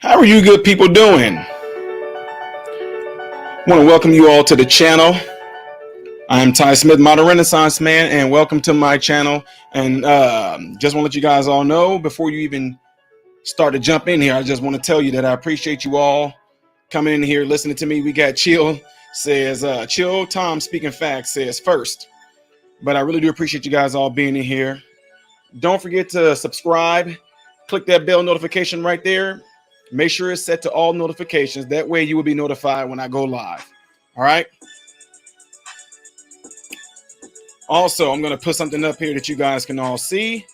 How are you good people doing? I want to welcome you all to the channel. I'm Ty Smith, Modern Renaissance Man, and welcome to my channel. And just want to let you guys all know, before you even start to jump in here, I just want to tell you that I appreciate you all coming in here, listening to me. We got Chill says, Chill Tom speaking facts says first. But I really do appreciate you guys all being in here. Don't forget to subscribe. Click that bell notification right there. Make sure it's set to all notifications. That way you will be notified when I go live. All right. Also, I'm going to put something up here that you guys can all see.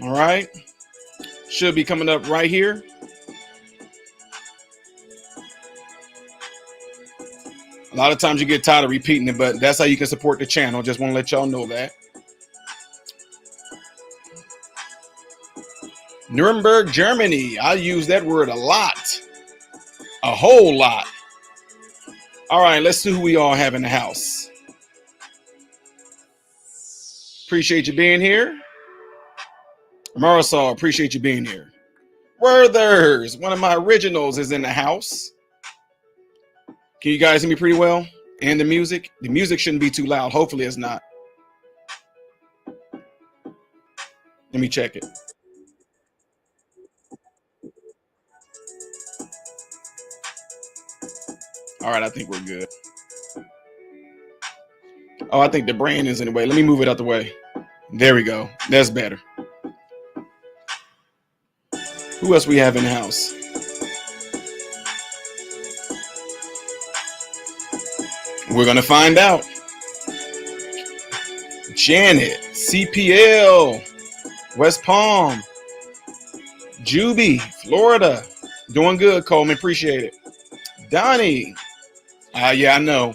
All right. Should be coming up right here. A lot of times you get tired of repeating it, but that's how you can support the channel. Just want to let y'all know that. Nuremberg, Germany. I use that word a lot. A whole lot. All right, let's see who we all have in the house. Appreciate you being here. Marisol, appreciate you being here. Werthers, one of my originals, is in the house. Can you guys hear me pretty well? And the music? The music shouldn't be too loud. Hopefully it's not. Let me check it. All right, I think we're good. Oh, I think the brain is in the way. Let me move it out the way. There we go. That's better. Who else we have in the house? We're going to find out. Janet, CPL, West Palm, Juby, Florida. Doing good, Coleman. Appreciate it. Donnie. Yeah, I know.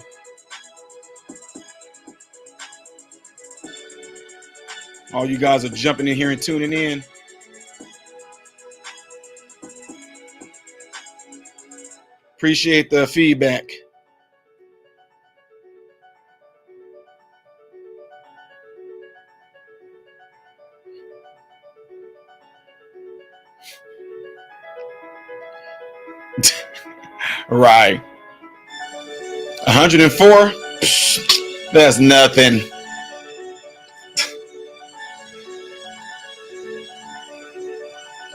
All you guys are jumping in here and tuning in. Appreciate the feedback. Right. 104? That's nothing.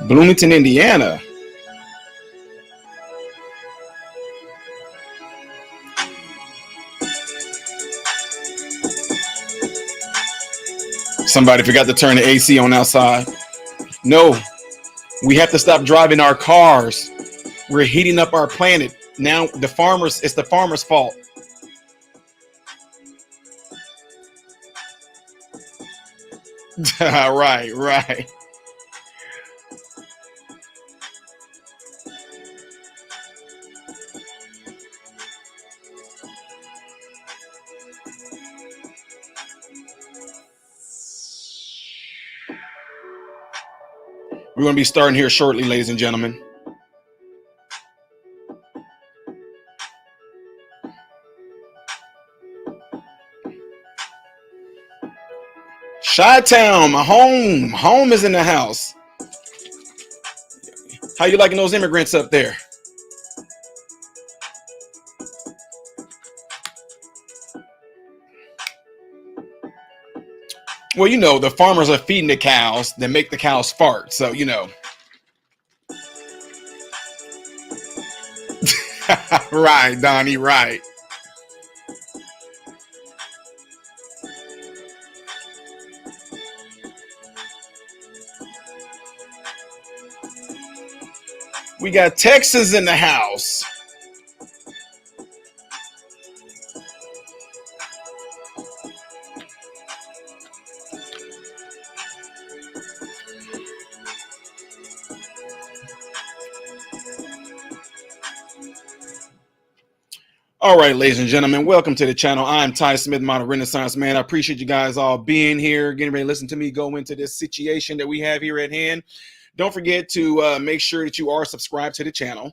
Bloomington, Indiana. Somebody forgot to turn the AC on outside. No, we have to stop driving our cars. We're heating up our planet. Now it's the farmers' fault. Right. We're going to be starting here shortly, ladies and gentlemen. Chi-Town, my home. Home is in the house. How you liking those immigrants up there? Well, you know, the farmers are feeding the cows that make the cows fart. So, you know. Right, Donnie, right. We got Texas in the house. All right, ladies and gentlemen, welcome to the channel. I'm Ty Smith, Modern Renaissance Man. I appreciate you guys all being here, getting ready to listen to me go into this situation that we have here at hand. Don't forget to make sure that you are subscribed to the channel.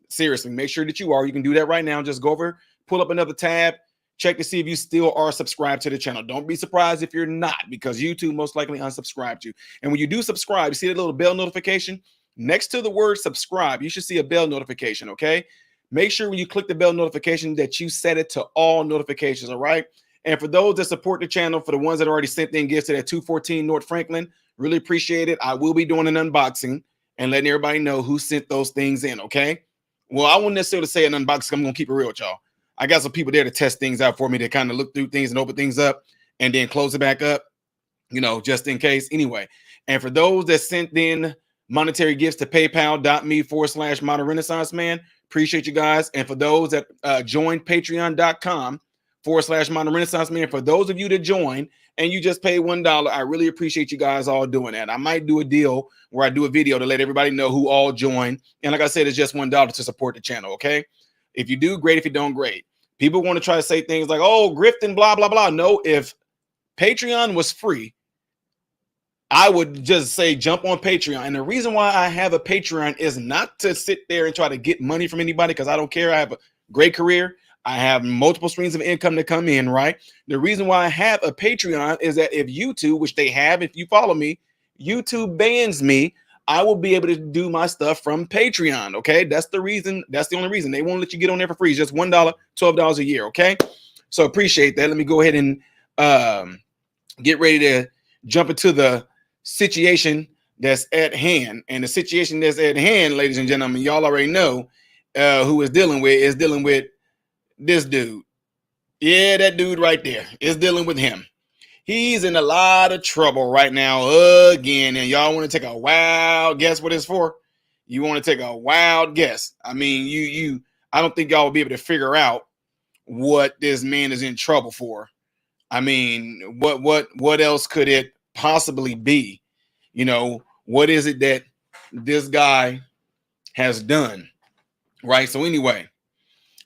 Seriously, make sure that you are. You can do that right now. Just go over, pull up another tab, check to see if you still are subscribed to the channel. Don't be surprised if you're not, because YouTube most likely unsubscribed you. And when you do subscribe, you see that little bell notification? next to the word subscribe, you should see a bell notification, okay? Make sure when you click the bell notification that you set it to all notifications, all right? And for those that support the channel, for the ones that already sent in gifts to that 214 North Franklin, really appreciate it. I will be doing an unboxing and letting everybody know who sent those things in, okay? Well, I wouldn't necessarily say an unboxing. I'm going to keep it real with y'all. I got some people there to test things out for me to kind of look through things and open things up and then close it back up, you know, just in case. Anyway, and for those that sent in monetary gifts to paypal.me/Modern Renaissance Man, appreciate you guys. And for those that joined patreon.com/Modern Renaissance Man, for those of you that join and you just pay $1, I really appreciate you guys all doing that. I might do a deal where I do a video to let everybody know who all joined. And like I said, it's just $1 to support the channel, okay? If you do, great. If you don't, great. People want to try to say things like, oh, grifting, blah, blah, blah. No, if Patreon was free, I would just say jump on Patreon. And the reason why I have a Patreon is not to sit there and try to get money from anybody, because I don't care. I have a great career. I have multiple streams of income that come in, right? The reason why I have a Patreon is that if YouTube, which they have, if you follow me, YouTube bans me, I will be able to do my stuff from Patreon, okay? That's the reason. That's the only reason. They won't let you get on there for free. It's just $1, $12 a year, okay? So appreciate that. Let me go ahead and get ready to jump into the situation that's at hand. And the situation that's at hand, ladies and gentlemen, y'all already know who is dealing with this dude. Yeah, that dude right there is dealing with him. He's in a lot of trouble right now again. And y'all want to take a wild guess what it's for? You want to take a wild guess? I mean, I don't think y'all will be able to figure out what this man is in trouble for. I mean, what else could it possibly be? You know, what is it that this guy has done? Right. So anyway,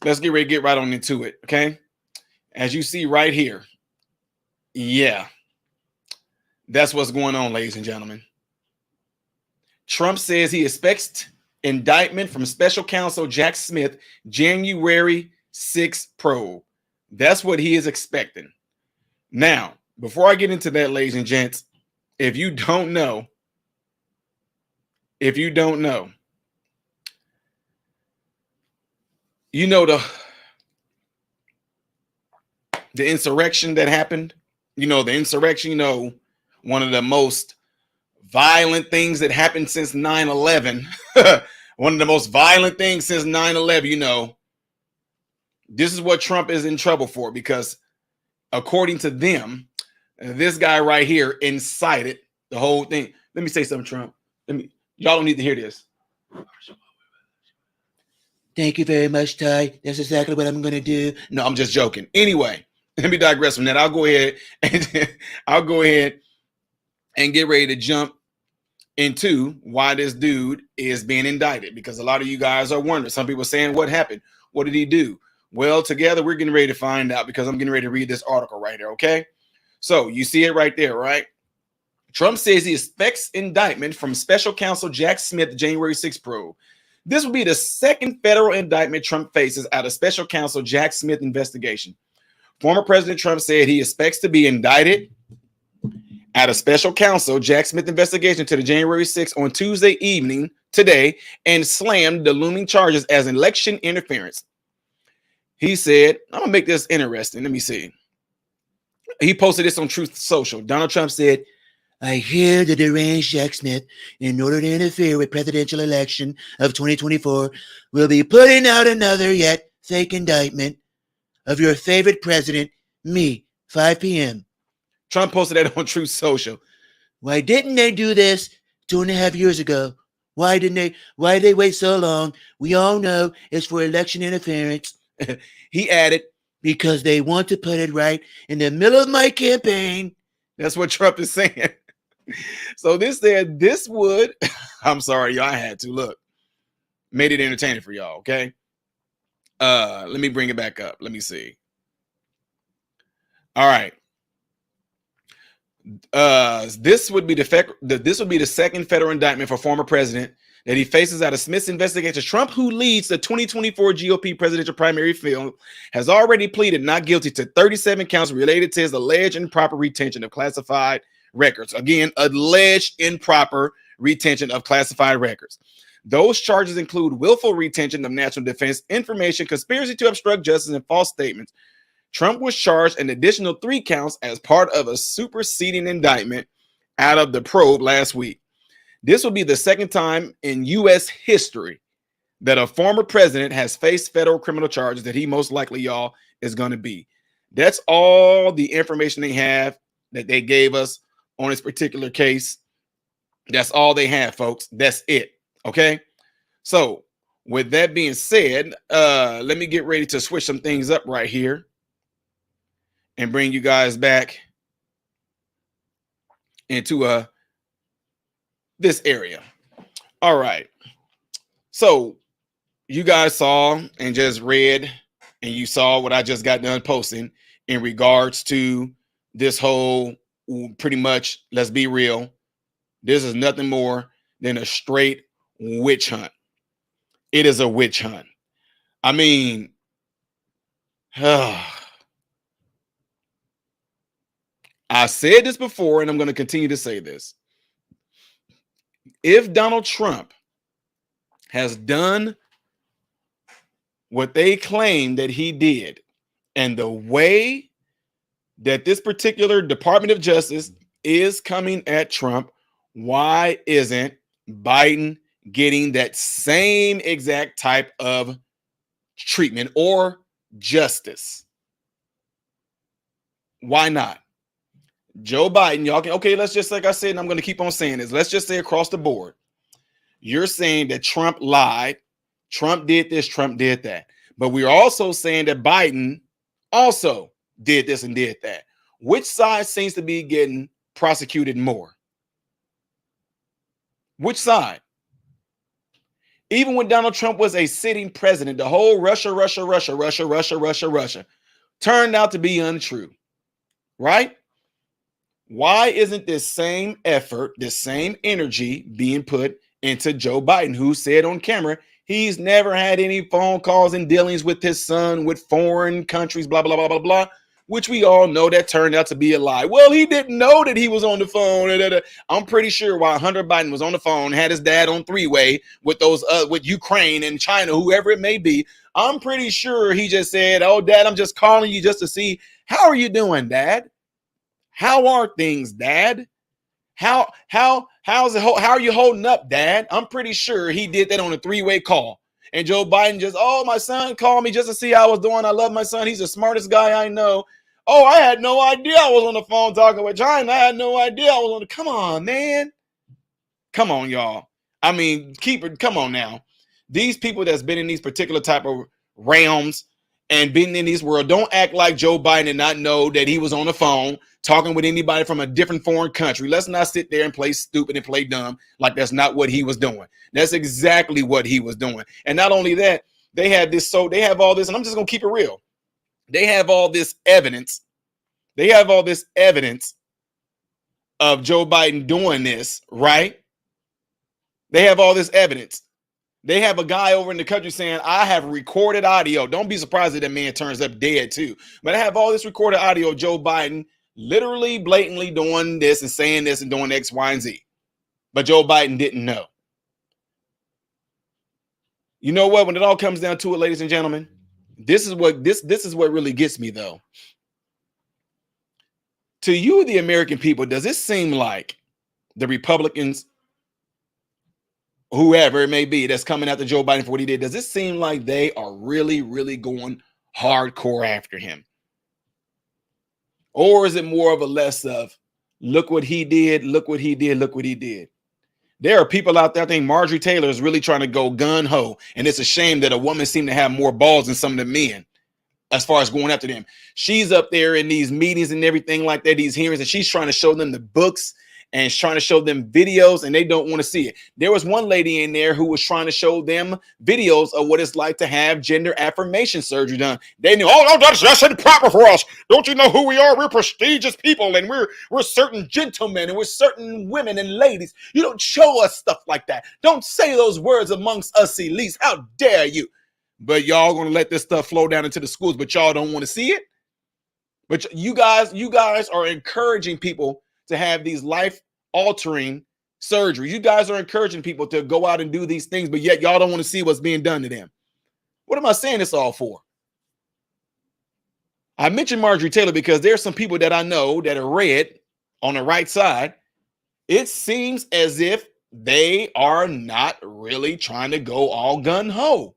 let's get ready to get right on into it. Okay. As you see right here. Yeah. That's what's going on, ladies and gentlemen. Trump says he expects indictment from special counsel Jack Smith January 6th probe. That's what he is expecting. Now, before I get into that, ladies and gents, if you don't know, you know the insurrection that happened, the insurrection, one of the most violent things that happened since 9/11, one of the most violent things since 9/11, this is what Trump is in trouble for, because according to them, this guy right here incited the whole thing. Let me say something, Trump. Y'all don't need to hear this. Thank you very much, Ty. That's exactly what I'm going to do. No, I'm just joking. Anyway, let me digress from that. I'll go ahead and get ready to jump into why this dude is being indicted, because a lot of you guys are wondering. Some people are saying, what happened? What did he do? Well, together we're getting ready to find out, because I'm getting ready to read this article right here, okay? So you see it right there, right? Trump says he expects indictment from special counsel Jack Smith January 6th probe. This will be the second federal indictment Trump faces out of special counsel Jack Smith investigation. Former President Trump said he expects to be indicted out of special counsel Jack Smith investigation to the January 6th on Tuesday evening today, and slammed the looming charges as election interference. He said, I'm gonna make this interesting. Let me see. He posted this on Truth Social. Donald Trump said, I hear the deranged Jack Smith, in order to interfere with presidential election of 2024, will be putting out another yet fake indictment of your favorite president, me, 5 p.m. Trump posted that on Truth Social. Why didn't they do this 2.5 years ago? Why did they wait so long? We all know it's for election interference. He added, because they want to put it right in the middle of my campaign. That's what Trump is saying. So this said, this would, I'm sorry, y'all, I had to look, made it entertaining for y'all. Okay. Let me bring it back up. Let me see. All right. This would be the second federal indictment for former president that he faces out of Smith's investigation. Trump, who leads the 2024 GOP presidential primary field, has already pleaded not guilty to 37 counts related to his alleged improper retention of classified records. Again, alleged improper retention of classified records. Those charges include willful retention of national defense information, conspiracy to obstruct justice, and false statements. Trump was charged an additional 3 counts as part of a superseding indictment out of the probe last week. This will be the second time in U.S. history that a former president has faced federal criminal charges that he most likely, y'all, is going to be. That's all the information they have that they gave us on this particular case. That's all they have, folks. That's it. Okay. So with that being said, let me get ready to switch some things up right here and bring you guys back into this area. All right. So you guys saw and just read, and you saw what I just got done posting in regards to this whole, pretty much, let's be real, this is nothing more than a straight witch hunt. It is a witch hunt. I mean, I said this before, and I'm going to continue to say this. If Donald Trump has done what they claim that he did, and the way that this particular Department of Justice is coming at Trump, why isn't Biden getting that same exact type of treatment or justice? Why not? Joe Biden, y'all can, okay, let's just, like I said, and I'm going to keep on saying this, let's just say across the board, you're saying that Trump lied, Trump did this, Trump did that. But we're also saying that Biden also did this and did that. Which side seems to be getting prosecuted more? Which side? Even when Donald Trump was a sitting president, the whole Russia turned out to be untrue, right? Why isn't this same effort, this same energy being put into Joe Biden, who said on camera he's never had any phone calls and dealings with his son with foreign countries, blah, blah, blah, blah, blah, which we all know that turned out to be a lie. Well, he didn't know that he was on the phone. I'm pretty sure while Hunter Biden was on the phone, had his dad on three-way with those with Ukraine and China, whoever it may be, I'm pretty sure he just said, "Oh, Dad, I'm just calling you just to see, how are you doing, Dad? How are things, Dad? How's it? How are you holding up, Dad?" I'm pretty sure he did that on a three-way call. And Joe Biden just, "Oh, my son called me just to see how I was doing. I love my son. He's the smartest guy I know. Oh, I had no idea I was on the phone talking with China. I had no idea I was on the." Come on, man. Come on, y'all. I mean, come on now. These people that's been in these particular type of realms and been in this world, don't act like Joe Biden did not know that he was on the phone talking with anybody from a different foreign country. Let's not sit there and play stupid and play dumb like that's not what he was doing. That's exactly what he was doing. And not only that, they have all this, and I'm just going to keep it real. They have all this evidence. They have all this evidence of Joe Biden doing this, right? They have all this evidence. They have a guy over in the country saying, "I have recorded audio." Don't be surprised if that man turns up dead too. But I have all this recorded audio of Joe Biden literally blatantly doing this and saying this and doing X, Y, and Z. But Joe Biden didn't know. You know what? When it all comes down to it, ladies and gentlemen, this is what really gets me, though. To you, the American people, does it seem like the Republicans, whoever it may be, that's coming after Joe Biden for what he did, does it seem like they are really, really going hardcore after him? Or is it more of a less of, look what he did, look what he did, look what he did? There are people out there, I think Marjorie Taylor is really trying to go gun-ho, and it's a shame that a woman seemed to have more balls than some of the men as far as going after them. She's up there in these meetings and everything like that, these hearings, and she's trying to show them the books and trying to show them videos, and they don't want to see it. There was one lady in there who was trying to show them videos of what it's like to have gender affirmation surgery done. They knew, "Oh, no, that's improper for us. Don't you know who we are? We're prestigious people, and we're certain gentlemen, and we're certain women and ladies. You don't show us stuff like that. Don't say those words amongst us elites. How dare you?" But y'all gonna let this stuff flow down into the schools, but y'all don't want to see it. But you guys are encouraging people to have these life-altering surgery. You guys are encouraging people to go out and do these things, but yet y'all don't want to see what's being done to them. What am I saying this all for? I mentioned Marjorie Taylor because there's some people that I know that are red on the right side. It seems as if they are not really trying to go all gun-ho.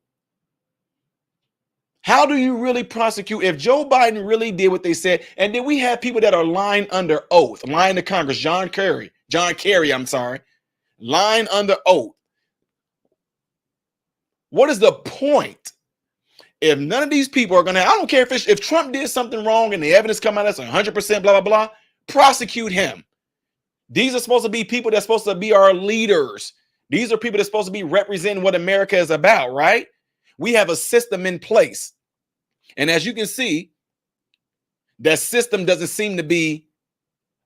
How do you really prosecute if Joe Biden really did what they said? And then we have people that are lying under oath, lying to Congress. John Kerry, lying under oath. What is the point? If none of these people are going to, I don't care if Trump did something wrong and the evidence come out that's 100% blah, blah, blah, prosecute him. These are supposed to be people that's supposed to be our leaders. These are people that's supposed to be representing what America is about, right? We have a system in place. And as you can see, that system doesn't seem to be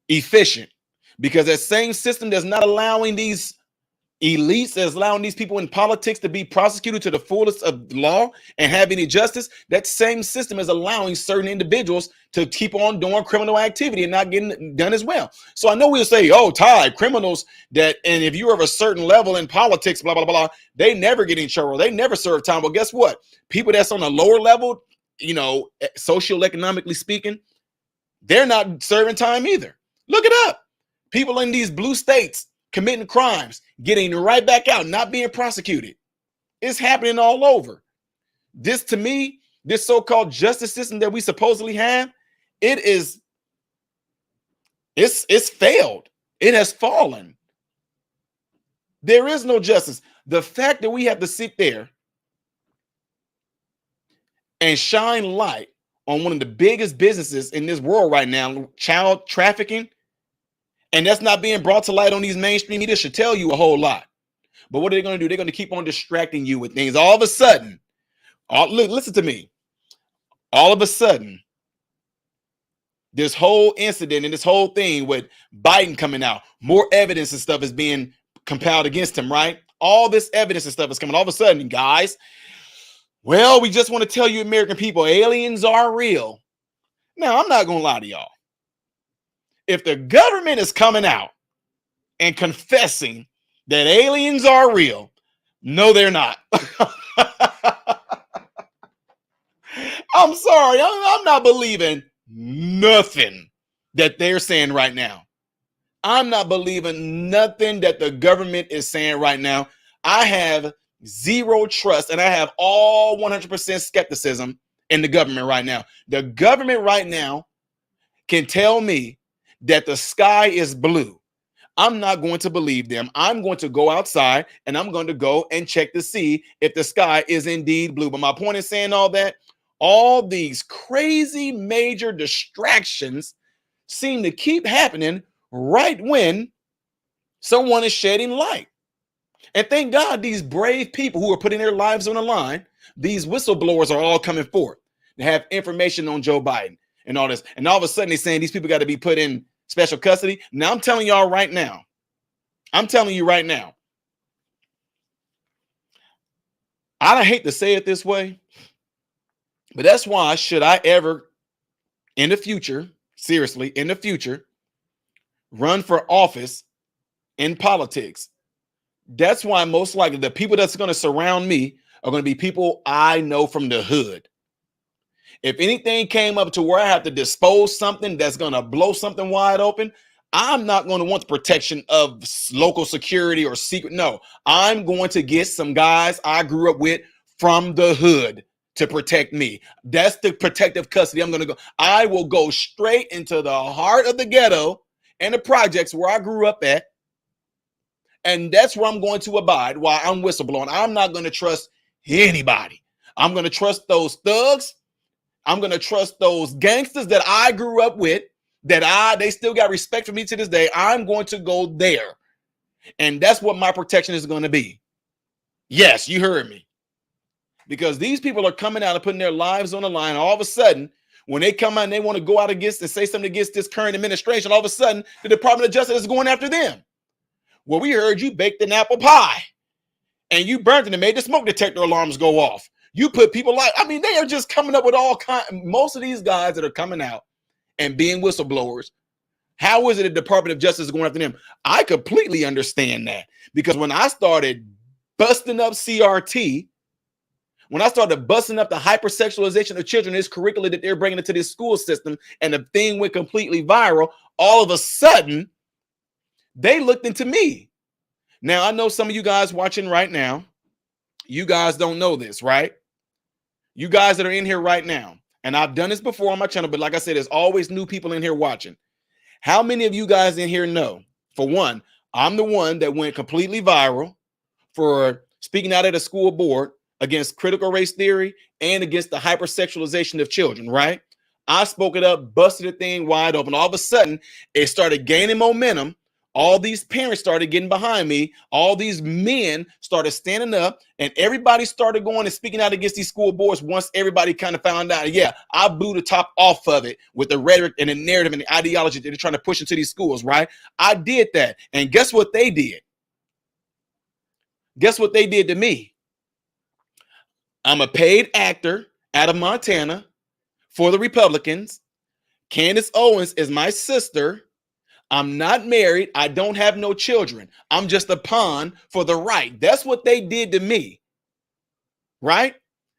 efficient because that same system that's not allowing these elites, that's allowing these people in politics to be prosecuted to the fullest of law and have any justice, that same system is allowing certain individuals to keep on doing criminal activity and not getting done as well. So I know we'll say, oh, Ty, criminals that, and if you're of a certain level in politics, blah, blah, blah, they never get in trouble. They never serve time. But guess what? People that's on a lower level, you know, socioeconomically speaking, they're not serving time either. Look it up. People in these blue states committing crimes, getting right back out, not being prosecuted. It's happening all over. This, to me, this so-called justice system that we supposedly have, it's failed. It has fallen. There is no justice. The fact that we have to sit there and shine light on one of the biggest businesses in this world right now, child trafficking, and that's not being brought to light on these mainstream media should tell you a whole lot. But what are they going to do? They're going to keep on distracting you with things. All of a sudden, listen to me. All of a sudden, this whole incident and this whole thing with Biden coming out, more evidence and stuff is being compiled against him, right? All this evidence and stuff is coming. All of a sudden, guys, well, we just want to tell you, American people, aliens are real. Now, I'm not going to lie to y'all. If the government is coming out and confessing that aliens are real, no, they're not. I'm sorry. I'm not believing nothing that they're saying right now. I'm not believing nothing that the government is saying right now. I have zero trust and I have all 100% skepticism in the government right now. The government right now can tell me that the sky is blue. I'm not going to believe them. I'm going to go outside and I'm going to go and check to see if the sky is indeed blue. But my point in saying all that, all these crazy major distractions seem to keep happening right when someone is shedding light. And thank God these brave people who are putting their lives on the line, these whistleblowers are all coming forth to have information on Joe Biden and all this. And all of a sudden they're saying these people got to be put in special custody. Now I'm telling y'all right now, I hate to say it this way, but that's why should I ever in the future, seriously, in the future, run for office in politics, that's why most likely the people that's going to surround me are going to be people I know from the hood. If anything came up to where I have to dispose something that's going to blow something wide open, I'm not going to want the protection of local security or secret. No, I'm going to get some guys I grew up with from the hood to protect me. That's the protective custody I'm going to go. I will go straight into the heart of the ghetto and the projects where I grew up at. And that's where I'm going to abide while I'm whistleblowing. I'm not going to trust anybody. I'm going to trust those thugs. I'm going to trust those gangsters that I grew up with, they still got respect for me to this day. I'm going to go there. And that's what my protection is going to be. Yes, you heard me. Because these people are coming out and putting their lives on the line. All of a sudden, when they come out and they want to go out against and say something against this current administration, all of a sudden, the Department of Justice is going after them. Well, we heard you baked an apple pie and you burnt it and made the smoke detector alarms go off. You put people they are just coming up with all kinds. Most of these guys that are coming out and being whistleblowers How is it the Department of Justice is going after them? I completely understand that, because when I started busting up CRT, when I started busting up the hypersexualization of children, this curriculum that they're bringing into this school system, and the thing went completely viral, all of a sudden, they looked into me. Now, I know some of you guys watching right now, you guys don't know this, right? You guys that are in here right now, and I've done this before on my channel, but like I said, there's always new people in here watching. How many of you guys in here know, for one, I'm the one that went completely viral for speaking out at a school board against critical race theory and against the hypersexualization of children, right? I spoke it up, busted the thing wide open. All of a sudden, it started gaining momentum. All these parents started getting behind me. All these men started standing up, and everybody started going and speaking out against these school boards once everybody kind of found out, yeah, I blew the top off of it with the rhetoric and the narrative and the ideology that they're trying to push into these schools, right? I did that. And guess what they did? Guess what they did to me? I'm a paid actor out of Montana for the Republicans. Candace Owens is my sister. I'm not married. I don't have no children. I'm just a pawn for the right. That's what they did to me. Right?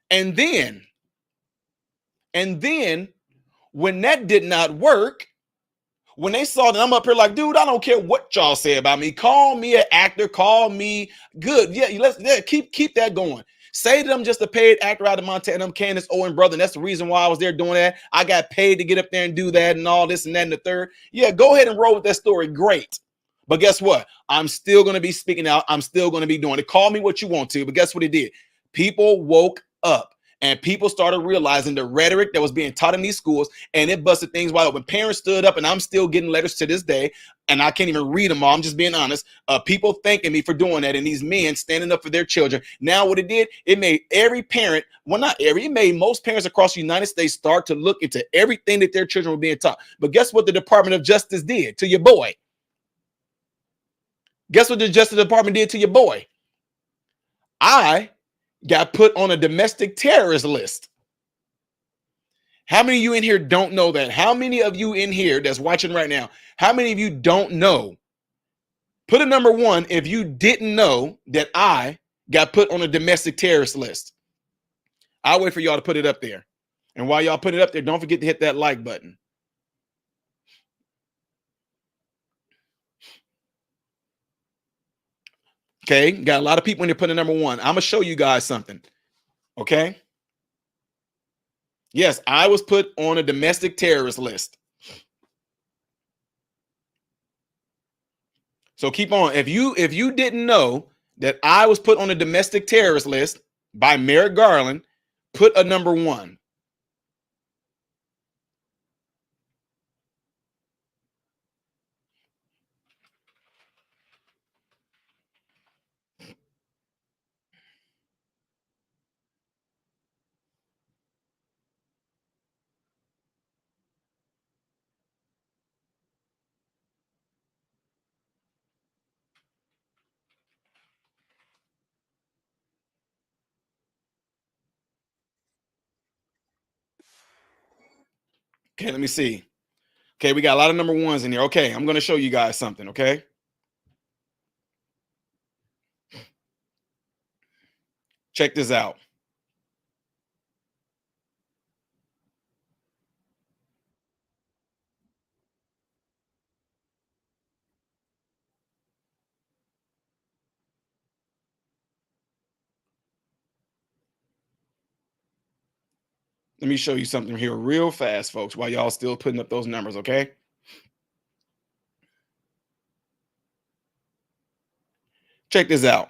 And then when that did not work, when they saw that I'm up here like, dude, I don't care what y'all say about me. Call me an actor. Call me good. Yeah, keep that going. Say that I'm just a paid actor out of Montana. I'm Candace Owens' brother. And that's the reason why I was there doing that. I got paid to get up there and do that and all this and that and the third. Yeah, go ahead and roll with that story. Great. But guess what? I'm still going to be speaking out. I'm still going to be doing it. Call me what you want to. But guess what it did? People woke up. And people started realizing the rhetoric that was being taught in these schools, and it busted things wide open. Parents stood up, and I'm still getting letters to this day, and I can't even read them all. I'm just being honest. People thanking me for doing that, and these men standing up for their children. Now, what it did, it made every parent, well, not every, it made most parents across the United States start to look into everything that their children were being taught. But guess what the Department of Justice did to your boy? Guess what the Justice Department did to your boy? I got put on a domestic terrorist list. How many of you in here don't know that? How many of you in here that's watching right now, how many of you don't know? Put a number one if you didn't know that I got put on a domestic terrorist list. I'll wait for y'all to put it up there. And while y'all put it up there, don't forget to hit that like button. Okay, got a lot of people in there putting number one. I'm going to show you guys something. Okay. Yes, I was put on a domestic terrorist list. So keep on. If you didn't know that I was put on a domestic terrorist list by Merrick Garland, put a number one. Okay, let me see. Okay, we got a lot of number ones in here. Okay, I'm going to show you guys something, okay? Check this out. Let me show you something here real fast, folks, while y'all still putting up those numbers, okay? Check this out.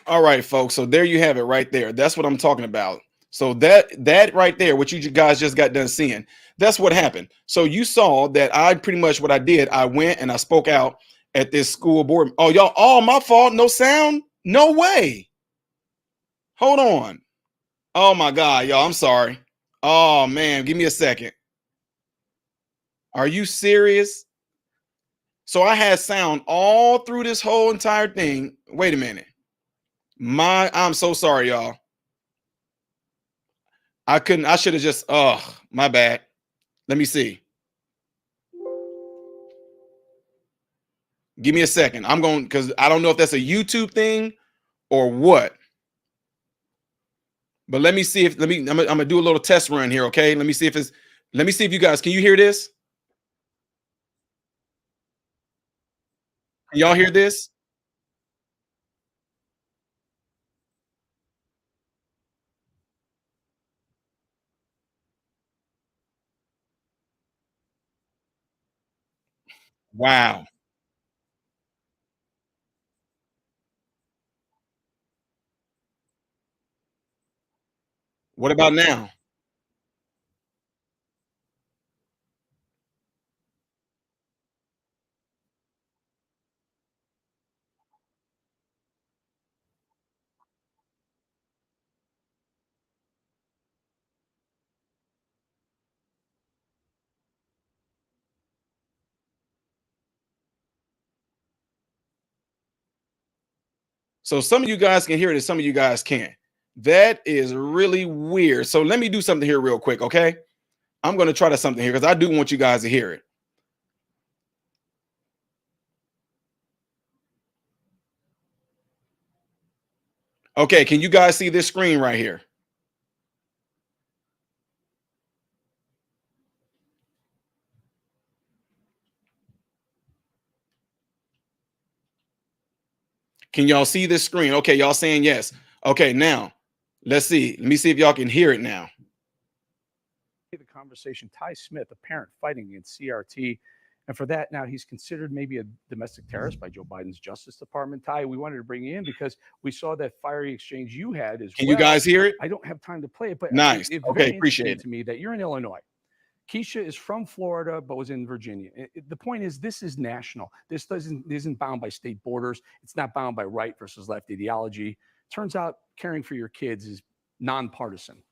All right, folks. So there you have it right there. That's what I'm talking about. So that right there, what you guys just got done seeing, that's what happened. So you saw that I pretty much what I did, I went and I spoke out at this school board. Oh, y'all, all my fault, no sound? No way. Hold on. Oh my God, y'all, I'm sorry. Oh man, give me a second. Are you serious? So I had sound all through this whole entire thing. Wait a minute. I'm so sorry, y'all. I should have just, oh, my bad. Let me see. Give me a second. I'm going, because I don't know if that's a YouTube thing or what. But let me see if, I'm gonna do a little test run here, okay? Let me see if you guys, can you hear this? Can y'all hear this? Wow. What about now? So some of you guys can hear it and some of you guys can't. That is really weird. So let me do something here real quick, okay? I'm going to try to something here because I do want you guys to hear it. Okay, can you guys see this screen right here? Can y'all see this screen? Okay, y'all saying yes. Okay, now let's see. Let me see if y'all can hear it now. The conversation, Ty Smith, a parent fighting against CRT. And for that, now he's considered maybe a domestic terrorist by Joe Biden's Justice Department. Ty, we wanted to bring you in because we saw that fiery exchange you had as Can well. you guys hear it? I don't have time to play it, but Nice. it's Okay, very appreciate interesting it. to me that you're in Illinois. Keisha is from Florida, but was in Virginia. The point is, this is national. This isn't bound by state borders. It's not bound by right versus left ideology. Turns out caring for your kids is nonpartisan.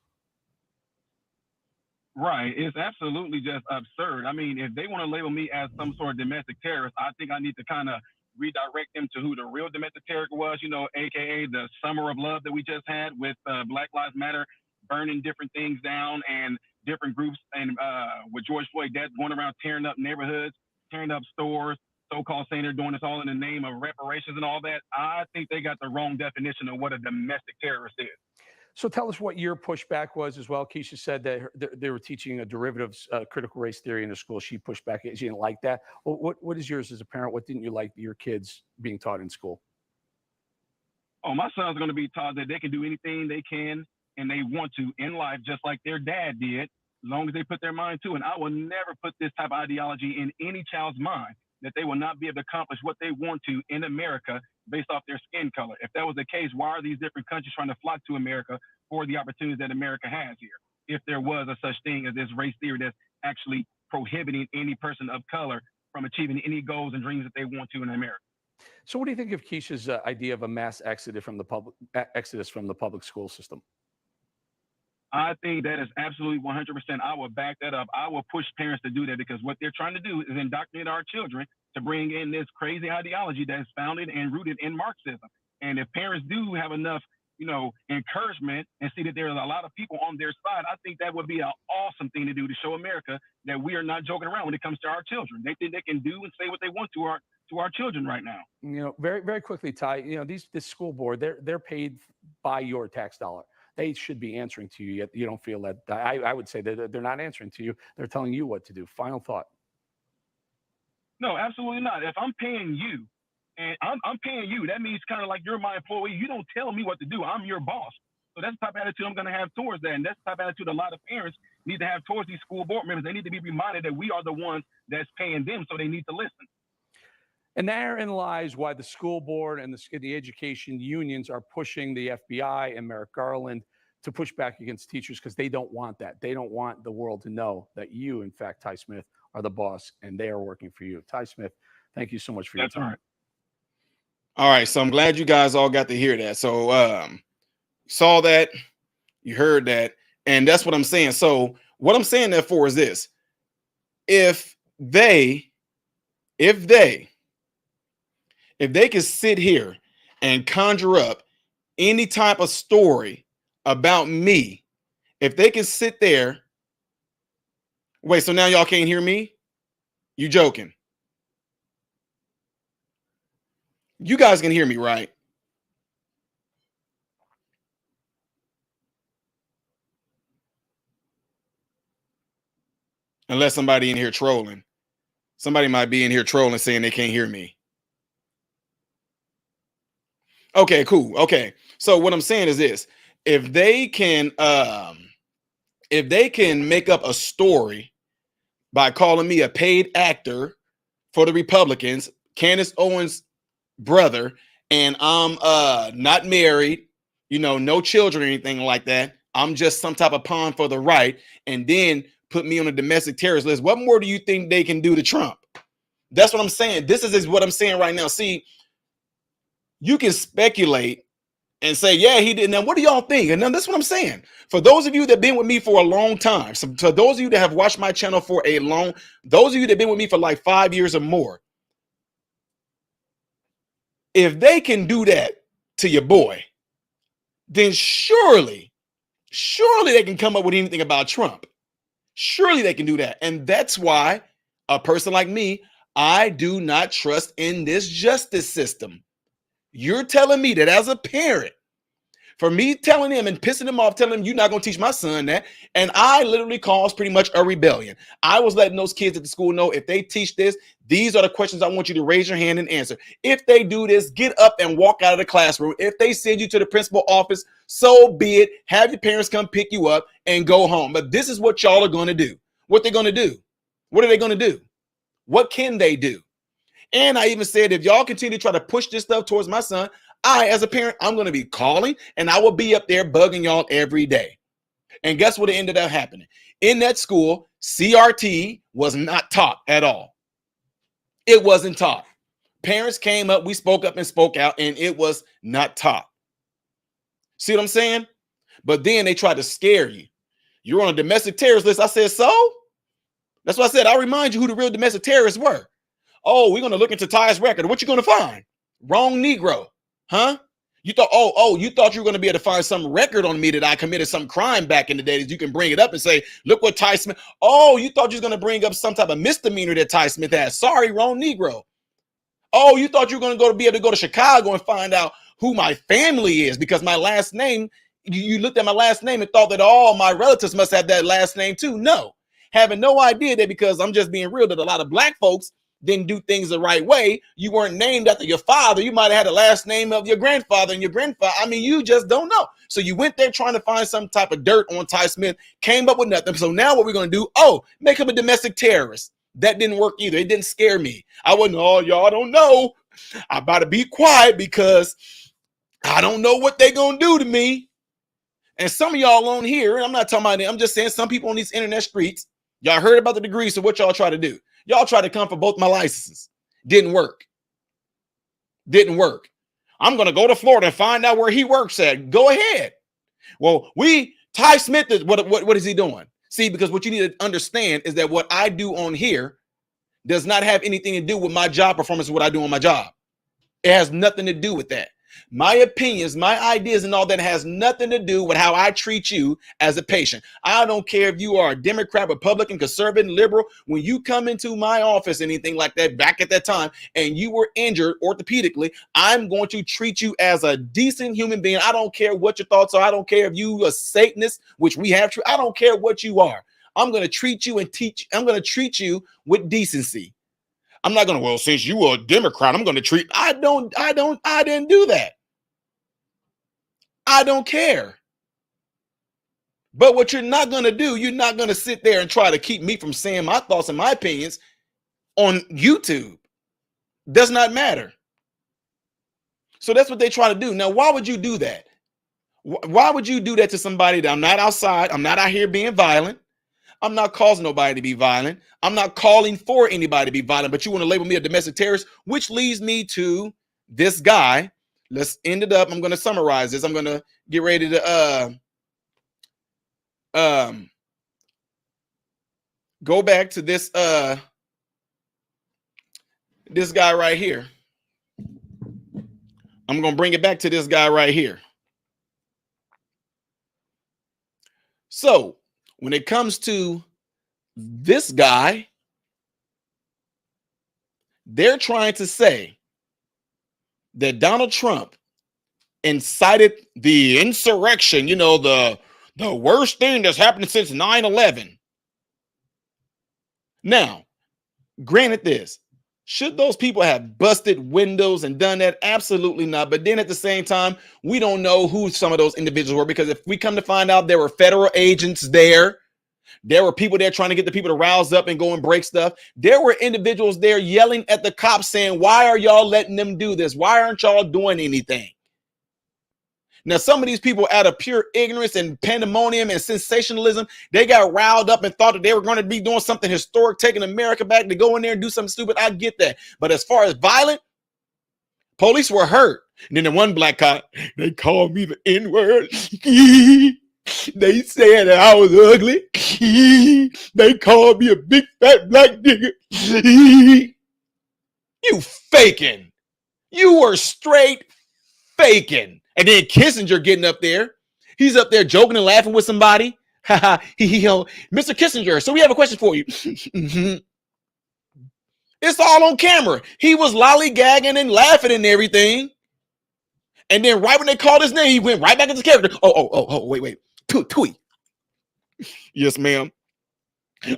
Right. It's absolutely just absurd. I mean, if they want to label me as some sort of domestic terrorist, I think I need to kind of redirect them to who the real domestic terrorist was, AKA the summer of love that we just had with Black Lives Matter burning different things down and different groups. And with George Floyd death going around tearing up neighborhoods, tearing up stores, so-called saying they're doing this all in the name of reparations and all that. I think they got the wrong definition of what a domestic terrorist is. So tell us what your pushback was as well. Keisha said that they were teaching a derivatives critical race theory in the school. She pushed back. She didn't like that. Well, what is yours as a parent? What didn't you like your kids being taught in school? Oh, my son's going to be taught that they can do anything they can and they want to in life, just like their dad did, as long as they put their mind to it. And I will never put this type of ideology in any child's mind that they will not be able to accomplish what they want to in America based off their skin color. If that was the case, why are these different countries trying to flock to America for the opportunities that America has here? If there was a such thing as this race theory that's actually prohibiting any person of color from achieving any goals and dreams that they want to in America. So what do you think of Keisha's idea of a mass exodus from the public school system? I think that is absolutely 100%. I will back that up. I will push parents to do that because what they're trying to do is indoctrinate our children to bring in this crazy ideology that is founded and rooted in Marxism. And if parents do have enough, encouragement and see that there are a lot of people on their side, I think that would be an awesome thing to do to show America that we are not joking around when it comes to our children. They think they can do and say what they want to our children right now. Very very quickly, Ty. This school board, they're paid by your tax dollar. They should be answering to you. Yet you don't feel that. I would say that they're not answering to you. They're telling you what to do. Final thought. No, absolutely not. If I'm paying you and I'm paying you, that means kind of like you're my employee. You don't tell me what to do. I'm your boss. So that's the type of attitude I'm going to have towards that. And that's the type of attitude a lot of parents need to have towards these school board members. They need to be reminded that we are the ones that's paying them. So they need to listen. And therein lies why the school board and the education unions are pushing the FBI and Merrick Garland to push back against teachers, because they don't want that. They don't want the world to know that you, in fact, Ty Smith, are the boss and they are working for you. Ty Smith, thank you so much for your time. Right. All right, so I'm glad you guys all got to hear that. So saw that, you heard that, and that's what I'm saying. So what I'm saying that for is this: if they can sit here and conjure up any type of story about me, if they can sit there, wait, so now y'all can't hear me? You joking? You guys can hear me, right? Unless somebody in here trolling. Somebody might be in here trolling saying they can't hear me. Okay, cool. Okay. So what I'm saying is this: if they can make up a story by calling me a paid actor for the Republicans, Candace Owens' brother, and I'm not married, no children or anything like that, I'm just some type of pawn for the right, and then put me on a domestic terrorist list, what more do you think they can do to Trump? That's what I'm saying. This is what I'm saying right now. See, you can speculate and say, yeah, he did. Now, what do y'all think? And now that's what I'm saying. For those of you that have been with me for a long time, so to those of you that have watched my channel for those of you that have been with me for like 5 years or more, if they can do that to your boy, then surely they can come up with anything about Trump. Surely they can do that. And that's why a person like me, I do not trust in this justice system. You're telling me that as a parent, for me telling him and pissing him off, telling him you're not going to teach my son that, and I literally caused pretty much a rebellion. I was letting those kids at the school know, if they teach this, these are the questions I want you to raise your hand and answer. If they do this, get up and walk out of the classroom. If they send you to the principal office, so be it. Have your parents come pick you up and go home. But this is what y'all are going to do. What they're going to do. What are they going to do? What can they do? And I even said, if y'all continue to try to push this stuff towards my son, I, as a parent, I'm going to be calling, and I will be up there bugging y'all every day. And guess what ended up happening? In that school, CRT was not taught at all. It wasn't taught. Parents came up, we spoke up and spoke out, and it was not taught. See what I'm saying? But then they tried to scare you. You're on a domestic terrorist list. I said, so? That's what I said. I'll remind you who the real domestic terrorists were. Oh, we're going to look into Ty's record. What you going to find? Wrong Negro. Huh? You thought, you thought you were going to be able to find some record on me that I committed some crime back in the day that you can bring it up and say, look what Ty Smith. Oh, you thought you was going to bring up some type of misdemeanor that Ty Smith has. Sorry, wrong Negro. Oh, you thought you were going to be able to go to Chicago and find out who my family is because my last name, you looked at my last name and thought that all my relatives must have that last name too. No, having no idea that because I'm just being real that a lot of black folks didn't do things the right way. You weren't named after your father. You might have had the last name of your grandfather and your grandfather. I mean, you just don't know. So you went there trying to find some type of dirt on Ty Smith, came up with nothing. So now what we're going to do, make him a domestic terrorist. That didn't work either. It didn't scare me. I wasn't, y'all don't know. I about to be quiet because I don't know what they're going to do to me. And some of y'all on here, I'm not talking about it, I'm just saying some people on these internet streets, y'all heard about the degrees, so what y'all try to do? Y'all try to come for both my licenses. Didn't work. Didn't work. I'm going to go to Florida and find out where he works at. Go ahead. Well, Ty Smith, what is he doing? See, because what you need to understand is that what I do on here does not have anything to do with my job performance, what I do on my job. It has nothing to do with that. My opinions, my ideas, and all that has nothing to do with how I treat you as a patient. I don't care if you are a Democrat, Republican, conservative, liberal. When you come into my office, anything like that, back at that time, and you were injured orthopedically, I'm going to treat you as a decent human being. I don't care what your thoughts are. I don't care if you are a Satanist, which we have. I don't care what you are. I'm going to treat you and teach. I'm going to treat you with decency. I'm not going to, well, since you are a Democrat, I'm going to treat, I didn't do that. I don't care. But what you're not going to do, you're not going to sit there and try to keep me from saying my thoughts and my opinions on YouTube. Does not matter. So that's what they try to do. Now, why would you do that? Why would you do that to somebody that I'm not outside? I'm not out here being violent. I'm not causing nobody to be violent. I'm not calling for anybody to be violent, but you want to label me a domestic terrorist, which leads me to this guy. Let's end it up. I'm going to summarize this. I'm going to get ready to go back to this this guy right here. I'm going to bring it back to this guy right here. So, when it comes to this guy, they're trying to say that Donald Trump incited the insurrection, you know, the worst thing that's happened since 9/11. Now, granted this, should those people have busted windows and done that? Absolutely not. But then at the same time, we don't know who some of those individuals were, because if we come to find out there were federal agents there, there were people there trying to get the people to rouse up and go and break stuff. There were individuals there yelling at the cops saying, why are y'all letting them do this? Why aren't y'all doing anything? Now, some of these people, out of pure ignorance and pandemonium and sensationalism, they got riled up and thought that they were going to be doing something historic, taking America back, to go in there and do something stupid. I get that. But as far as violent, police were hurt. And then the one black cop, they called me the N-word. They said that I was ugly. They called me a big fat black nigga. You faking. You were straight faking. And then Kissinger getting up there. He's up there joking and laughing with somebody. Mr. Kissinger, so we have a question for you. It's all on camera. He was lollygagging and laughing and everything. And then right when they called his name, he went right back into character. Wait. Tui. Yes, ma'am.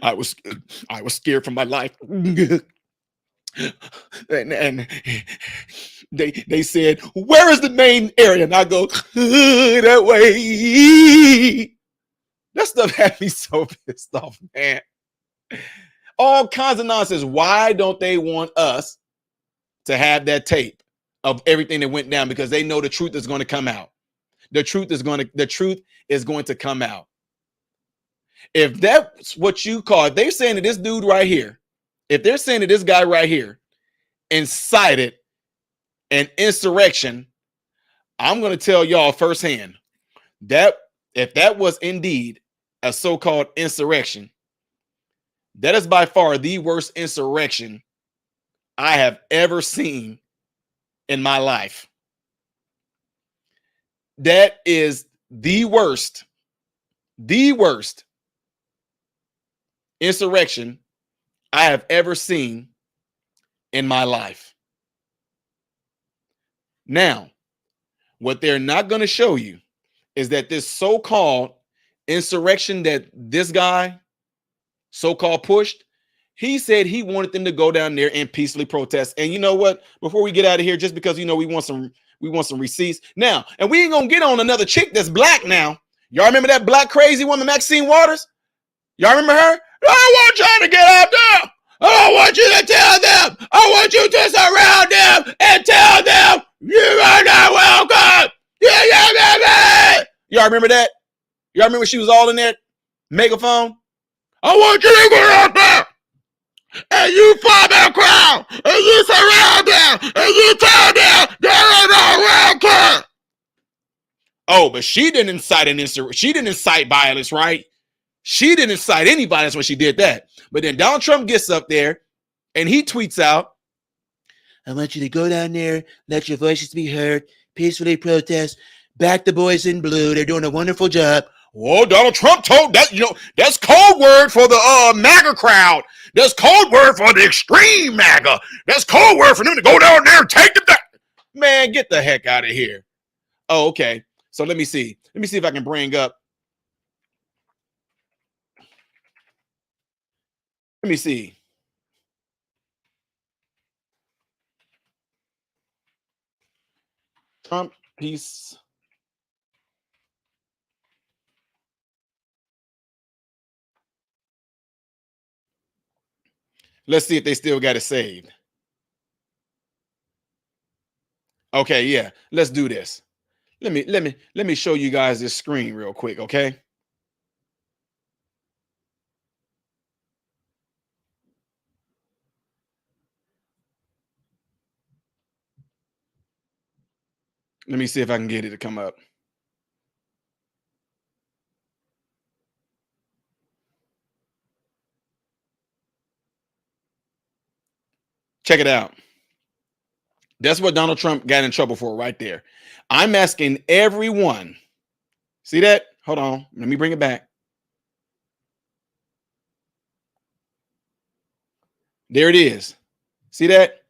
I was scared for my life. and they said, where is the main area? And I go, that way. That stuff had me so pissed off, man. All kinds of nonsense. Why don't they want us to have that tape of everything that went down? Because they know the truth is going to come out. The truth is going to come out. If that's what you call, if they're saying that this dude right here, if they're saying that this guy right here incited an insurrection, I'm going to tell y'all firsthand that if that was indeed a so-called insurrection, that is by far the worst insurrection I have ever seen in my life. That is the worst insurrection I have ever seen in my life. Now, what they're not going to show you is that this so-called insurrection that this guy so-called pushed, he said he wanted them to go down there and peacefully protest. And you know what? Before we get out of here, just because, you know, we want some receipts now, and we ain't gonna get on another chick that's black now. Y'all remember that black crazy woman, Maxine Waters? Y'all remember her? I want y'all to get out there. I don't want you to tell them. I want you to surround them and tell them you are not welcome. Yeah. Y'all remember that? Y'all remember she was all in that megaphone? I want you to get out there and you form a crowd and you surround them and you tell them they're not welcome. Oh, but she didn't incite an insurrection. She didn't incite violence, right? She didn't incite any violence when she did that. But then Donald Trump gets up there and he tweets out, I want you to go down there, let your voices be heard, peacefully protest, back the boys in blue. They're doing a wonderful job. Whoa, Donald Trump told that, you know, that's code word for the MAGA crowd. That's code word for the extreme MAGA. That's code word for them to go down there and take them down. Man, get the heck out of here. Oh, okay. So let me see. Let me see if I can bring up. Let me see. Trump piece. Let's see if they still got it saved. Okay, yeah. Let's do this. Let me show you guys this screen real quick, okay? Let me see if I can get it to come up. Check it out. That's what Donald Trump got in trouble for right there. I'm asking everyone. See that? Hold on. Let me bring it back. There it is. See that?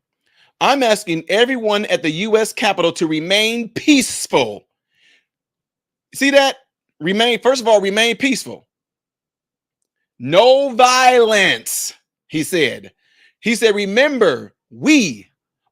I'm asking everyone at the U.S. Capitol to remain peaceful. See that? First of all, remain peaceful. No violence, he said. He said, remember, we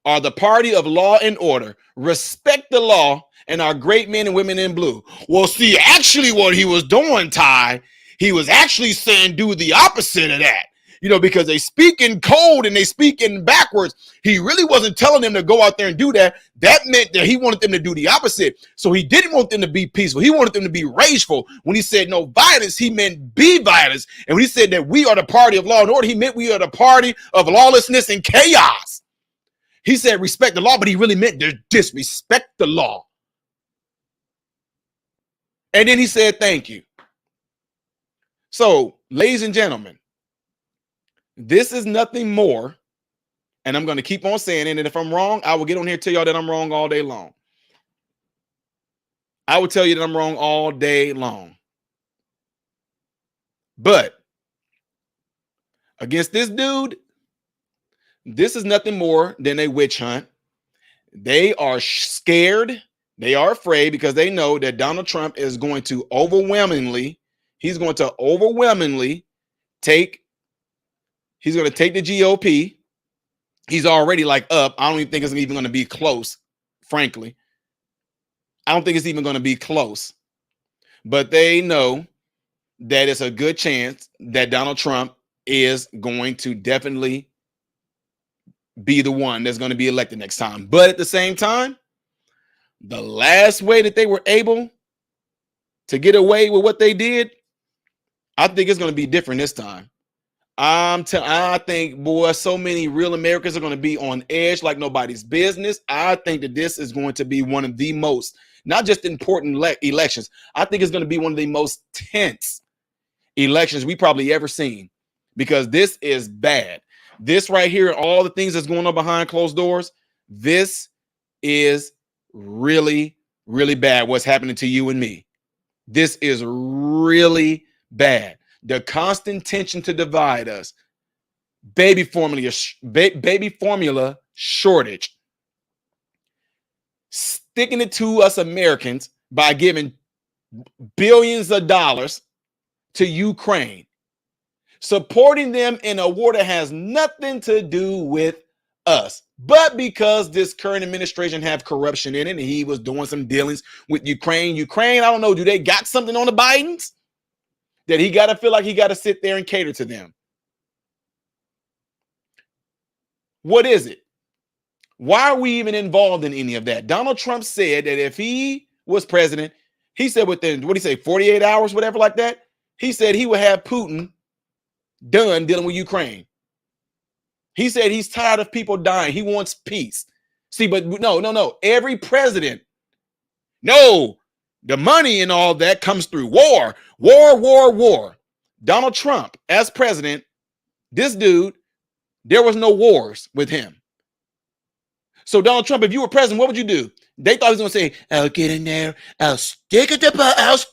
are the party of law and order. Respect the law and our great men and women in blue. Well, see, actually what he was doing, Ty, he was actually saying do the opposite of that. You know, because they speak in code and they speak in backwards. He really wasn't telling them to go out there and do that. That meant that he wanted them to do the opposite. So he didn't want them to be peaceful. He wanted them to be rageful. When he said no violence, he meant be violence. And when he said that we are the party of law and order, he meant we are the party of lawlessness and chaos. He said respect the law, but he really meant disrespect the law. And then he said thank you. So, ladies and gentlemen, this is nothing more, and I'm going to keep on saying it, and if I'm wrong, I will get on here and tell y'all that I'm wrong all day long. I will tell you that I'm wrong all day long. But against this dude, this is nothing more than a witch hunt. They are scared. They are afraid because they know that Donald Trump is going to overwhelmingly take the GOP. He's already like up. I don't even think it's even going to be close, frankly. I don't think it's even going to be close. But they know that it's a good chance that Donald Trump is going to definitely be the one that's going to be elected next time. But at the same time, the last way that they were able to get away with what they did, I think it's going to be different this time. I think, boy, so many real Americans are going to be on edge like nobody's business. I think that this is going to be one of the most, not just important elections. I think it's going to be one of the most tense elections we probably ever seen, because this is bad. This right here, all the things that's going on behind closed doors, this is really, really bad. What's happening to you and me? This is really bad. The constant tension to divide us, baby formula shortage, sticking it to us Americans by giving billions of dollars to Ukraine, supporting them in a war that has nothing to do with us. But because this current administration have corruption in it and he was doing some dealings with Ukraine, I don't know, do they got something on the Bidens that he got to feel like he got to sit there and cater to them? What is it? Why are we even involved in any of that? Donald Trump said that if he was president, he said within, what did he say, 48 hours, whatever like that, he said he would have Putin done dealing with Ukraine. He said he's tired of people dying. He wants peace. See, but no. Every president, no, the money and all that comes through war. Donald Trump, as president, this dude, there was no wars with him. So Donald Trump, if you were president, what would you do? They thought he was going to say, I'll get in there. I'll stick it to,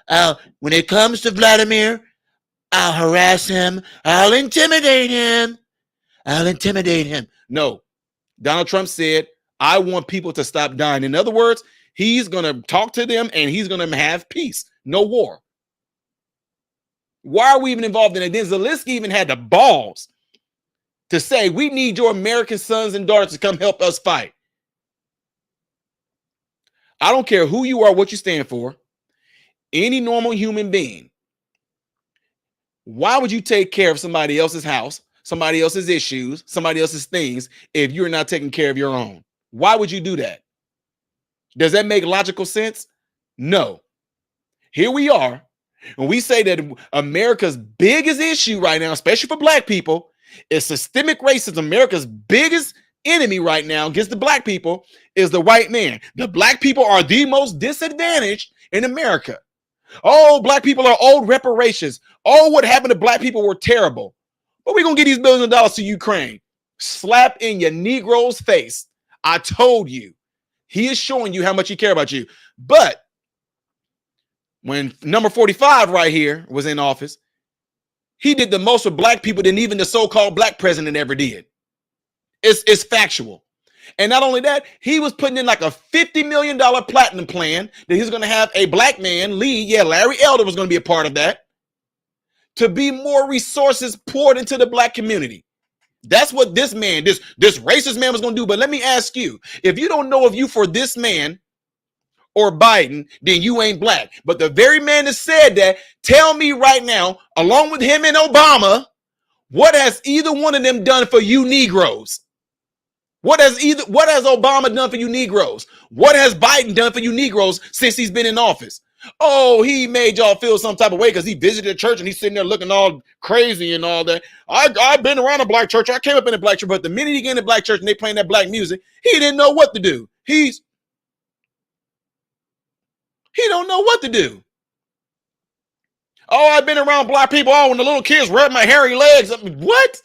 I'll, when it comes to Vladimir, I'll harass him. I'll intimidate him. No, Donald Trump said, I want people to stop dying. In other words, he's going to talk to them and he's going to have peace. No war. Why are we even involved in it? Then Zelensky even had the balls to say, we need your American sons and daughters to come help us fight. I don't care who you are, what you stand for. Any normal human being, why would you take care of somebody else's house, somebody else's issues, somebody else's things, if you're not taking care of your own? Why would you do that? Does that make logical sense? No. Here we are, and we say that America's biggest issue right now, especially for black people, is systemic racism. America's biggest enemy right now against the black people is the white man. The black people are the most disadvantaged in America. Oh, black people are owed reparations. Oh, what happened to black people were terrible. But we're going to get these billions of dollars to Ukraine. Slap in your Negro's face. I told you. He is showing you how much he cares about you. But when number 45 right here was in office, he did the most for black people than even the so-called black president ever did. It's factual. And not only that, he was putting in like a $50 million platinum plan that he's going to have a black man lead. Yeah, Larry Elder was going to be a part of that, to be more resources poured into the black community. That's what this man, this racist man was going to do. But let me ask you, if you don't know if you for this man or Biden, then you ain't black. But the very man that said that, tell me right now, along with him and Obama, what has either one of them done for you Negroes? What has Obama done for you Negroes? What has Biden done for you Negroes since he's been in office? Oh, he made y'all feel some type of way because he visited a church and he's sitting there looking all crazy and all that. I've been around a black church. I came up in a black church, but the minute he get in a black church and they playing that black music, he didn't know what to do. He don't know what to do. Oh, I've been around black people. Oh, when the little kids rub my hairy legs. What?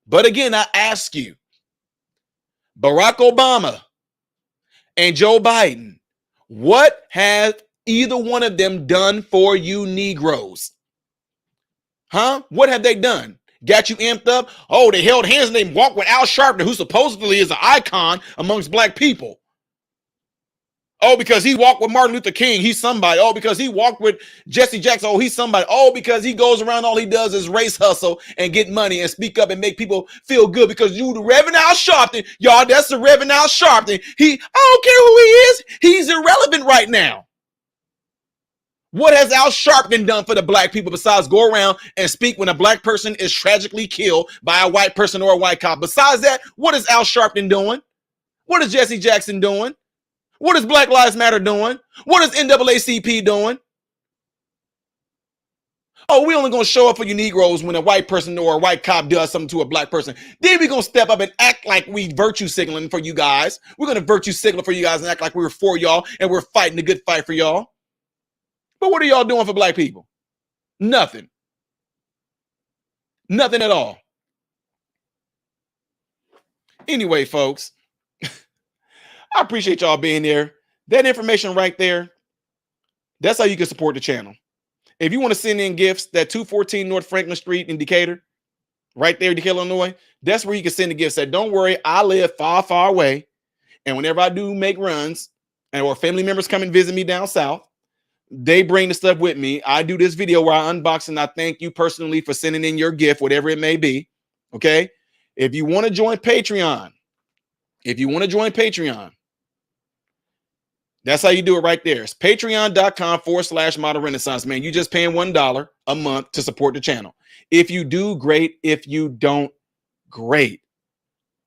But again, I ask you, Barack Obama and Joe Biden, what has either one of them done for you Negroes? Huh? What have they done? Got you amped up? Oh, they held hands and they walked with Al Sharpton, who supposedly is an icon amongst black people. Oh, because he walked with Martin Luther King, he's somebody. Oh, because he walked with Jesse Jackson, oh, he's somebody. Oh, because he goes around, all he does is race hustle and get money and speak up and make people feel good because you the Reverend Al Sharpton. Y'all, that's the Reverend Al Sharpton. I don't care who he is. He's irrelevant right now. What has Al Sharpton done for the black people besides go around and speak when a black person is tragically killed by a white person or a white cop? Besides that, what is Al Sharpton doing? What is Jesse Jackson doing? What is Black Lives Matter doing? What is NAACP doing? Oh, we only going to show up for you Negroes when a white person or a white cop does something to a black person. Then we're going to step up and act like we virtue signaling for you guys. We're going to virtue signal for you guys and act like we're for y'all and we're fighting a good fight for y'all. But what are y'all doing for black people? Nothing. Nothing at all. Anyway, folks, I appreciate y'all being there. That information right there, that's how you can support the channel. If you want to send in gifts, that 214 North Franklin Street in Decatur, right there in Decatur, Illinois, that's where you can send the gifts at. Don't worry, I live far, far away. And whenever I do make runs or family members come and visit me down south, they bring the stuff with me. I do this video where I unbox and I thank you personally for sending in your gift, whatever it may be. Okay. If you want to join Patreon, that's how you do it right there. It's patreon.com/Modern Renaissance, man. You just paying $1 a month to support the channel. If you do, great. If you don't, great.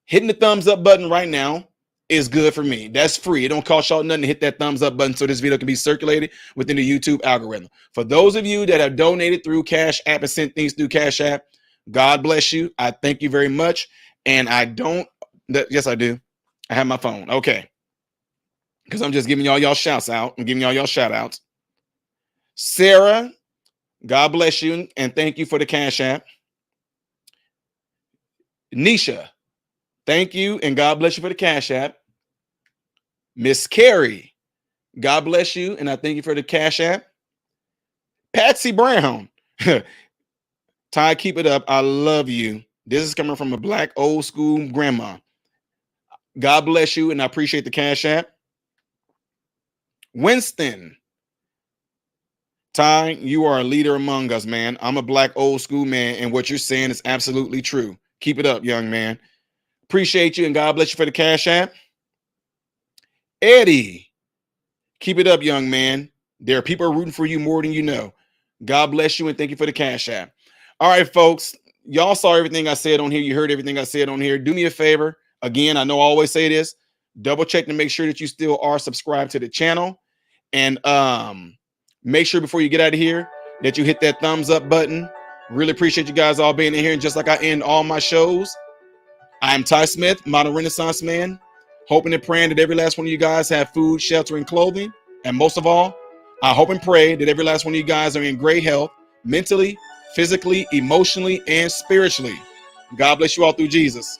Hitting the thumbs up button right now is good for me. That's free. It don't cost y'all nothing to hit that thumbs up button so this video can be circulated within the YouTube algorithm. For those of you that have donated through Cash App and sent things through Cash App, God bless you. I thank you very much. And yes, I do. I have my phone. Okay. Because I'm just giving y'all shouts out. I'm giving y'all shout outs. Sarah, God bless you and thank you for the Cash App. Nisha, thank you and God bless you for the Cash App. Miss Carrie, God bless you and I thank you for the Cash App. Patsy Brown, Ty, keep it up. I love you. This is coming from a black old school grandma. God bless you and I appreciate the Cash App. Winston, Ty, you are a leader among us, man. I'm a black old school man, and what you're saying is absolutely true. Keep it up, young man. Appreciate you, and God bless you for the Cash App. Eddie, keep it up, young man. There are people rooting for you more than you know. God bless you, and thank you for the Cash App. All right, folks, y'all saw everything I said on here. You heard everything I said on here. Do me a favor. Again, I know I always say this. double check to make sure that you still are subscribed to the channel. And make sure before you get out of here that you hit that thumbs up button. Really appreciate you guys all being in here. And just like I end all my shows, I am Ty Smith, modern Renaissance man, hoping and praying that every last one of you guys have food, shelter, and clothing. And most of all, I hope and pray that every last one of you guys are in great health, mentally, physically, emotionally, and spiritually. God bless you all through Jesus.